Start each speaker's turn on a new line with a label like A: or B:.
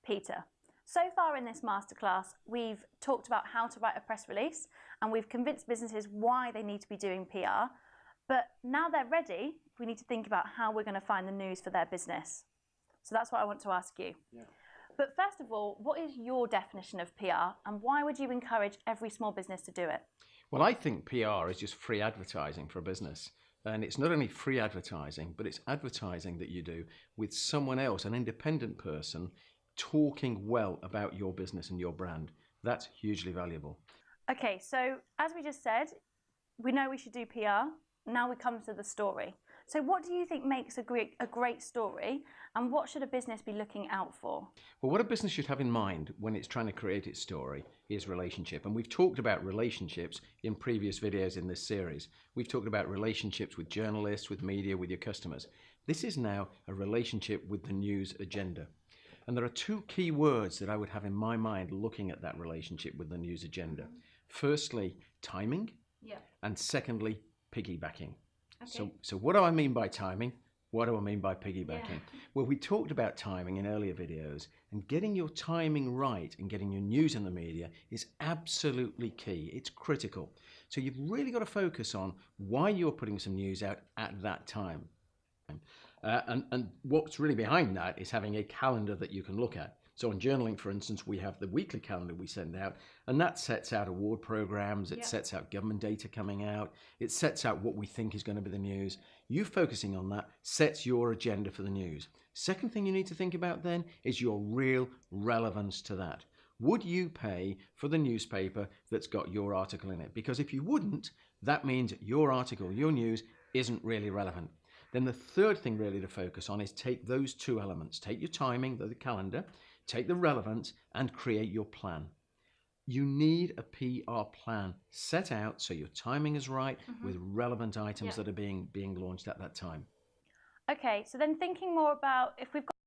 A: Peter. So far in this masterclass, we've talked about how to write a press release and we've convinced businesses why they need to be doing PR. But now they're ready, we need to think about how we're going to find the news for their business. So that's what I want to ask you. Yeah. But first of all, what is your definition of PR and why would you encourage every small business to do it?
B: Well, I think PR is just free advertising for a business. And it's not only free advertising, but it's advertising that you do with someone else, an independent person, talking well about your business and your brand. That's hugely valuable.
A: Okay, so as we just said, we know we should do PR. Now we come to the story. So what do you think makes a great story, and what should a business be looking out for?
B: Well, what a business should have in mind when it's trying to create its story is relationship. And we've talked about relationships in previous videos in this series. We've talked about relationships with journalists, with media, with your customers. This is now a relationship with the news agenda. And there are two key words that I would have in my mind looking at that relationship with the news agenda. Firstly, timing. Yeah. And secondly, piggybacking. Okay. So what do I mean by timing? What do I mean by piggybacking? Yeah. Well, we talked about timing in earlier videos, and getting your timing right and getting your news in the media is absolutely key. It's critical. So you've really got to focus on why you're putting some news out at that time. And what's really behind that is having a calendar that you can look at. So on journaling, for instance, we have the weekly calendar we send out, and that sets out award programs, it sets out government data coming out, it sets out what we think is going to be the news. You focusing on that sets your agenda for the news. Second thing you need to think about then is your real relevance to that. Would you pay for the newspaper that's got your article in it? Because if you wouldn't, that means your article, your news, isn't really relevant. Then the third thing really to focus on is take those two elements. Take your timing, the calendar, take the relevance, and create your plan. You need a PR plan set out so your timing is right with relevant items that are being launched at that time.
A: Okay, so then thinking more about if we've got